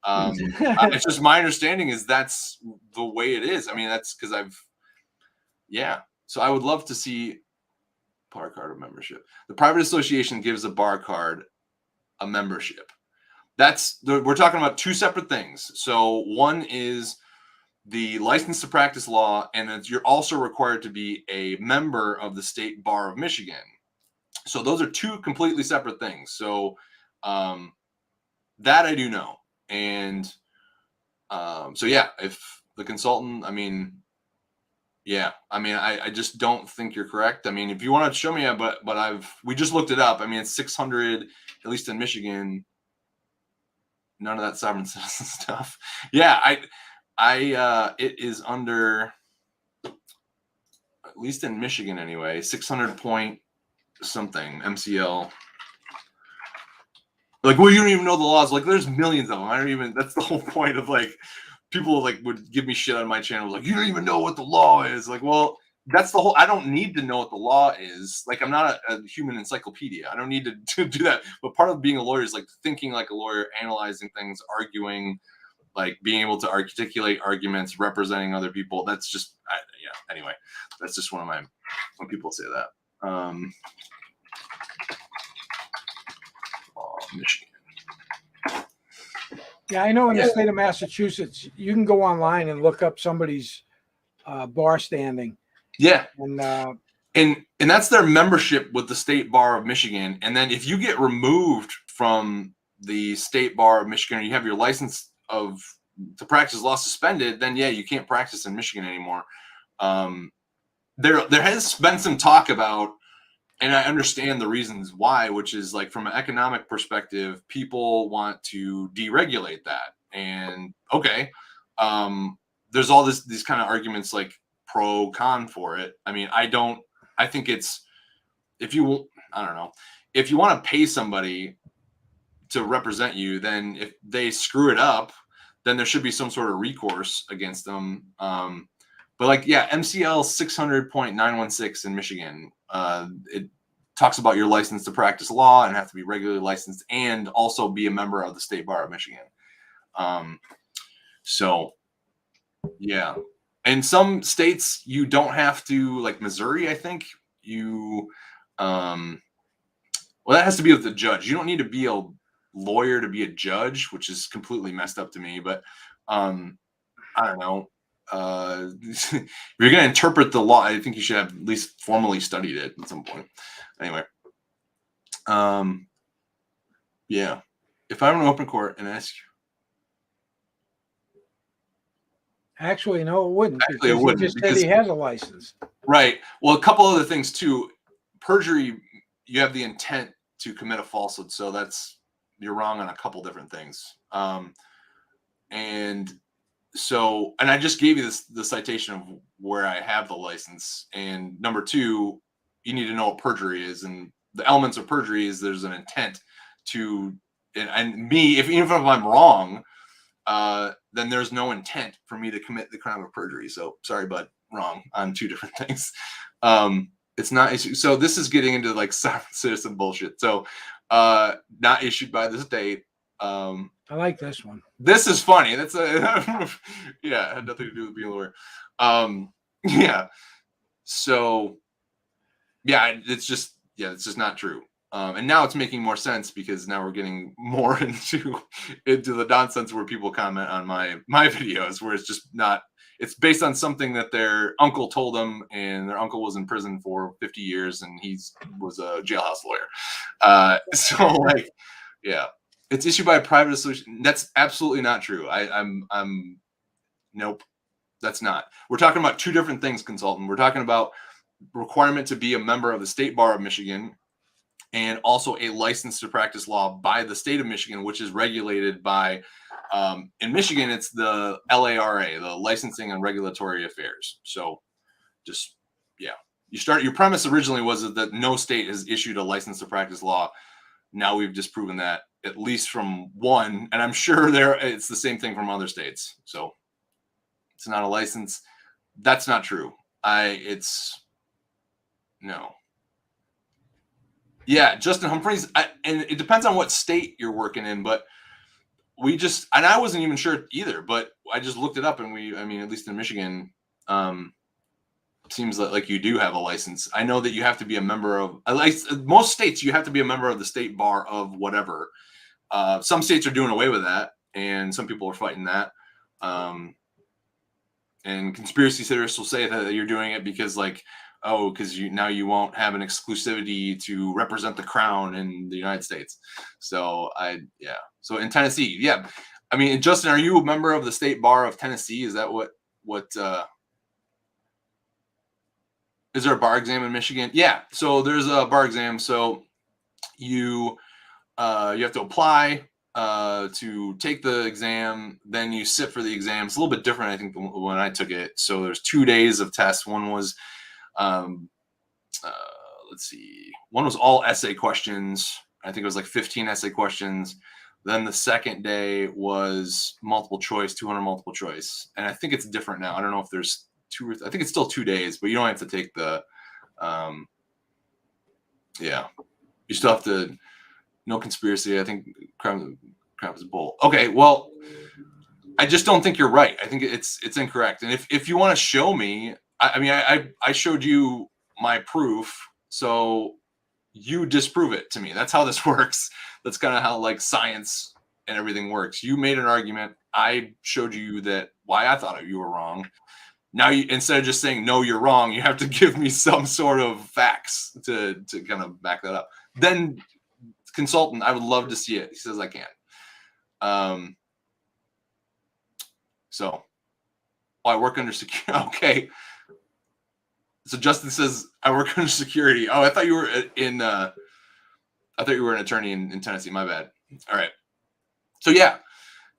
It's just my understanding is that's the way it is. I mean, that's because So I would love to see bar card of membership. The private association gives a bar card a membership. We're talking about two separate things. So one is the license to practice law, and you're also required to be a member of the State Bar of Michigan. So those are two completely separate things. So that I do know. And if the consultant, I just don't think you're correct. I mean, if you want to show me, we just looked it up. I mean, it's 600, at least in Michigan. None of that sovereign citizen stuff. Yeah, it is under, at least in Michigan anyway, 600 point something MCL. Like, well, you don't even know the laws. Like, there's millions of them. That's the whole point of people would give me shit on my channel. Like, you don't even know what the law is. Like, well, that's the whole, I don't need to know what the law is. Like, I'm not a human encyclopedia. I don't need to do that. But part of being a lawyer is thinking like a lawyer, analyzing things, arguing, being able to articulate arguments, representing other people. That's just, anyway, that's just when people say that. Michigan. Yeah, I know in the state of Massachusetts, you can go online and look up somebody's bar standing. Yeah. And that's their membership with the State Bar of Michigan. And then if you get removed from the State Bar of Michigan, or you have your license to practice law suspended, then you can't practice in Michigan anymore. There has been some talk about, and I understand the reasons why, which is from an economic perspective, people want to deregulate that. And okay, there's all these kind of arguments pro con for it. I mean, I think it's, if you want to pay somebody to represent you, then if they screw it up, then there should be some sort of recourse against them. But MCL 600.916 in Michigan, it talks about your license to practice law and have to be regularly licensed and also be a member of the State Bar of Michigan. In some states you don't have to, like Missouri, I think that has to be with the judge. You don't need to be a lawyer to be a judge, which is completely messed up to me. But I don't know. If you're going to interpret the law, I think you should have at least formally studied it at some point. Anyway, if I'm in an open court and ask you, actually, no, it wouldn't. Actually, it wouldn't. He just said he has a license. Right. Well, a couple other things too. Perjury, you have the intent to commit a falsehood, so you're wrong on a couple different things. And I just gave you the citation of where I have the license. And number two, you need to know what perjury is, and the elements of perjury is there's an intent to, and me, even if I'm wrong, then there's no intent for me to commit the crime of perjury. So sorry, but wrong on two different things. It's not, so this is getting into citizen bullshit. So not issued by the state. I like this one. This is funny. That's it had nothing to do with being a lawyer. So it's just not true. And now it's making more sense because now we're getting more into the nonsense where people comment on my videos, where it's just not, it's based on something that their uncle told them, and their uncle was in prison for 50 years and he was a jailhouse lawyer. It's issued by a private association. That's absolutely not true. Nope, that's not. We're talking about two different things, consultant. We're talking about requirement to be a member of the State Bar of Michigan, and also a license to practice law by the state of Michigan, which is regulated by, in Michigan, it's the LARA, the Licensing and Regulatory Affairs. So your premise originally was that no state has issued a license to practice law. Now we've disproven that, at least from one, and I'm sure it's the same thing from other states. So it's not a license. That's not true. It's no. Yeah, Justin Humphreys, and it depends on what state you're working in, but I wasn't even sure either, but I just looked it up, and at least in Michigan, seems like you do have a license. I know that you have to be a member of, like most states, you have to be a member of the state bar of whatever. Some states are doing away with that, and some people are fighting that. And conspiracy theorists will say that you're doing it because because you won't have an exclusivity to represent the crown in the United States. So So in Tennessee, yeah. I mean, Justin, are you a member of the state bar of Tennessee? Is that what is there a bar exam in Michigan? Yeah. So there's a bar exam. So you have to apply to take the exam, then you sit for the exam. It's a little bit different, I think, than when I took it. So there's 2 days of tests. One was, let's see, one was all essay questions. I think it was like 15 essay questions. Then the second day was multiple choice, 200 multiple choice. And I think it's different now. I don't know if there's I think it's still 2 days, but you don't have to take the, you still have to, no conspiracy. I think crap is a bull. Okay, well, I just don't think you're right. I think it's incorrect. And if you want to show me, I showed you my proof, so you disprove it to me. That's how this works. That's kind of how like science and everything works. You made an argument. I showed you that why I thought you were wrong. Now instead of just saying no, you're wrong, you have to give me some sort of facts to kind of back that up. Then consultant, I would love to see it. He says I can. So I work under security. Okay. So Justin says I work under security. Oh, I thought you were an attorney in Tennessee. My bad. All right. So yeah,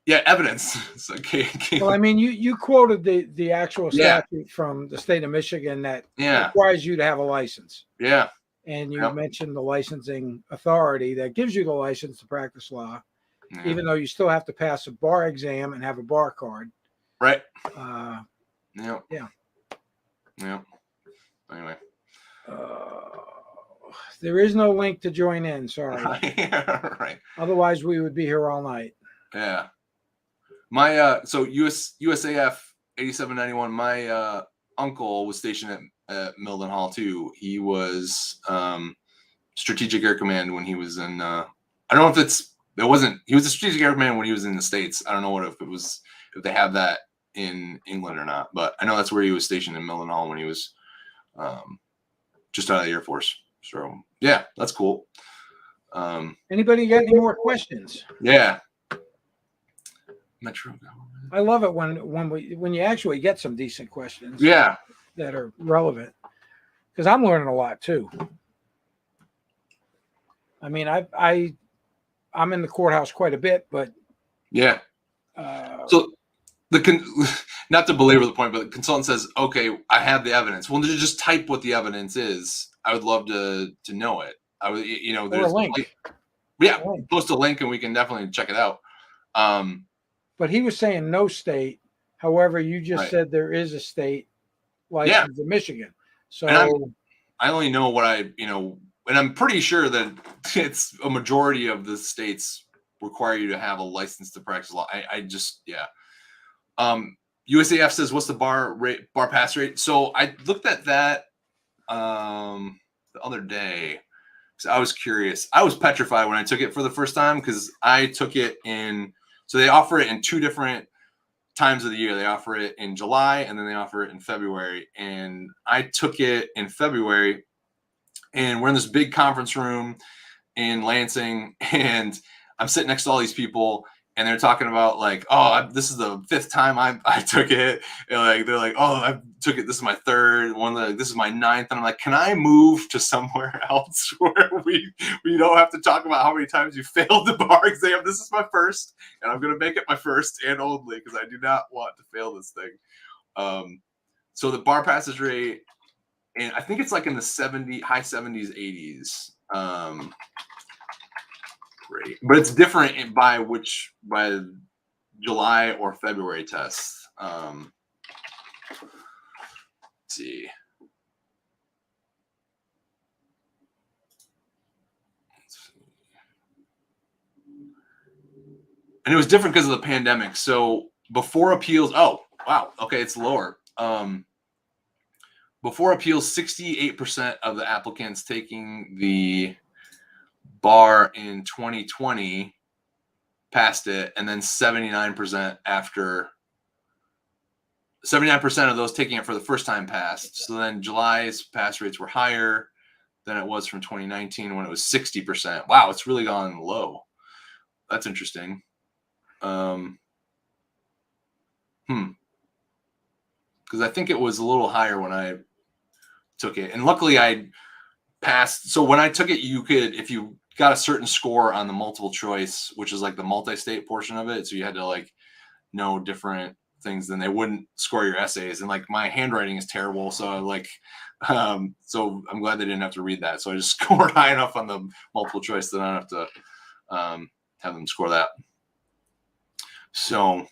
evidence. Okay. Well, I mean, you quoted the actual statute from the state of Michigan that requires you to have a license. Yeah. And you mentioned the licensing authority that gives you the license to practice law, even though you still have to pass a bar exam and have a bar card. Right. Yeah. Anyway. There is no link to join in. Sorry. Right. Otherwise, we would be here all night. Yeah. My so USAF 8791. My uncle was stationed at Milden Hall too. He was Strategic Air Command when he was in. I don't know if he was a Strategic Air Command when he was in the States. I don't know if they have that in England or not, but I know that's where he was stationed in Milden Hall when he was just out of the Air Force. So yeah, that's cool. Anybody got any more questions? Yeah. Metro. I love it when you actually get some decent questions. Yeah. That are relevant, because I'm learning a lot too. I mean, I'm in the courthouse quite a bit, but yeah. So not to belabor the point, but the consultant says, "Okay, I have the evidence." Well, just type what the evidence is. I would love to know it. I would, there's a link. Post a link and we can definitely check it out. But he was saying no state. However, you just said there is a state license in Michigan. So I only know what and I'm pretty sure that it's a majority of the states require you to have a license to practice law. USAF says, what's the bar pass rate? So I looked at that the other day because I was curious. I was petrified when I took it for the first time because I took it so they offer it in 2 different times of the year. They offer it in July and then they offer it in February. And I took it in February, and we're in this big conference room in Lansing, and I'm sitting next to all these people, and they're talking about this is the 5th time I took it. And they're like, oh, I took it. This is my 3rd. This is my 9th. And I'm like, can I move to somewhere else where we don't have to talk about how many times you failed the bar exam? This is my 1st, and I'm going to make it my 1st and only because I do not want to fail this thing. So the bar passage rate, and I think it's like in the high 70s, 80s. Great. But it's different by July or February tests. Let's see. And it was different because of the pandemic. So before appeals, oh wow, okay, it's lower. Before appeals, 68% of the applicants taking the bar in 2020 passed it, and then 79% after. 79% of those taking it for the first time passed. So then July's pass rates were higher than it was from 2019 when it was 60%. Wow, it's really gone low. That's interesting. Because I think it was a little higher when I took it, and luckily I passed. So when I took it, you could, if you got a certain score on the multiple choice, which is like the multi-state portion of it, so you had to like know different things, then they wouldn't score your essays. And like my handwriting is terrible, so like so I'm glad they didn't have to read that. So I just scored high enough on the multiple choice that I don't have to have them score that. So,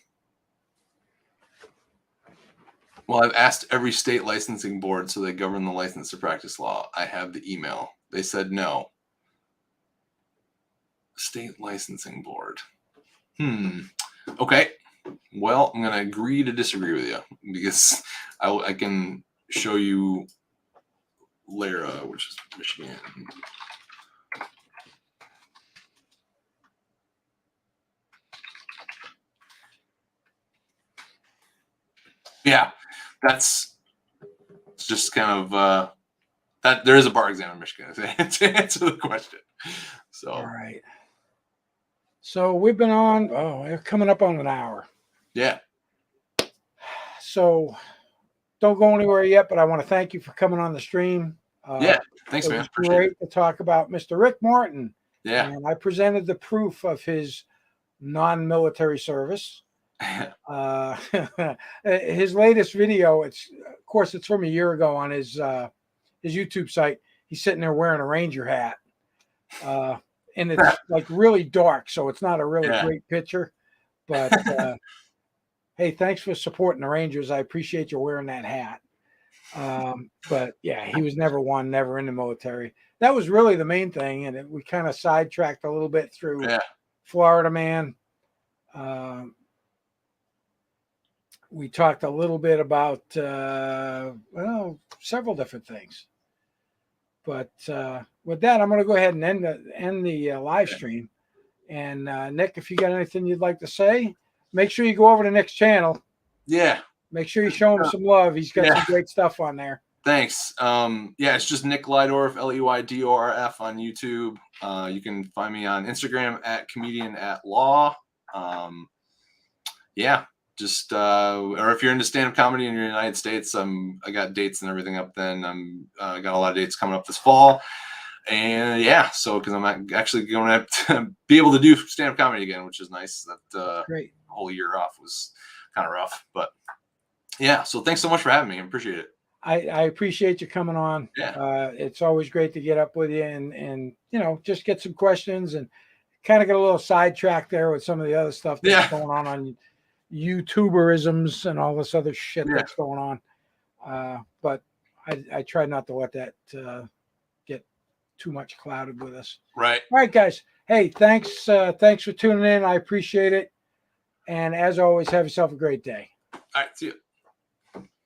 well, I've asked every state licensing board so they govern the license to practice law. I have the email. They said no. State licensing board. Okay. Well, I'm going to agree to disagree with you because I can show you Lara, which is Michigan. Yeah, that's just kind of that there is a bar exam in Michigan to answer the question. So, all right. So we've been on, we're coming up on an hour. Yeah. So don't go anywhere yet, but I want to thank you for coming on the stream. Yeah. Thanks, man. It was great to talk about Mr. Rick Martin. Yeah. And I presented the proof of his non-military service. His latest video, of course it's from a year ago on his YouTube site. He's sitting there wearing a Ranger hat, and it's like really dark, so it's not a really great picture. But hey, thanks for supporting the Rangers. I appreciate you wearing that hat. But yeah, he was never in the military. That was really the main thing, and we kind of sidetracked a little bit through Florida Man. We talked a little bit about, several different things. But with that, I'm going to go ahead and end the live stream. And Nick, if you got anything you'd like to say, make sure you go over to Nick's channel. Yeah. Make sure you show him some love. He's got some great stuff on there. Thanks. It's just Nick Leydorf, Leydorf on YouTube. You can find me on Instagram at comedian@law. Just or if you're into stand-up comedy in the United States, I got dates and everything up then. I got a lot of dates coming up this fall. And so because I'm actually going to have to be able to do stand-up comedy again, which is nice. That great. Whole year off was kind of rough, but so thanks so much for having me. I appreciate it. I appreciate you coming on. It's always great to get up with you and just get some questions, and kind of get a little sidetracked there with some of the other stuff that's going on YouTuberisms and all this other shit that's going on. But I try not to let that get too much clouded with us. Right. All right, guys. Hey, thanks for tuning in. I appreciate it. And as always, have yourself a great day. All right. See you.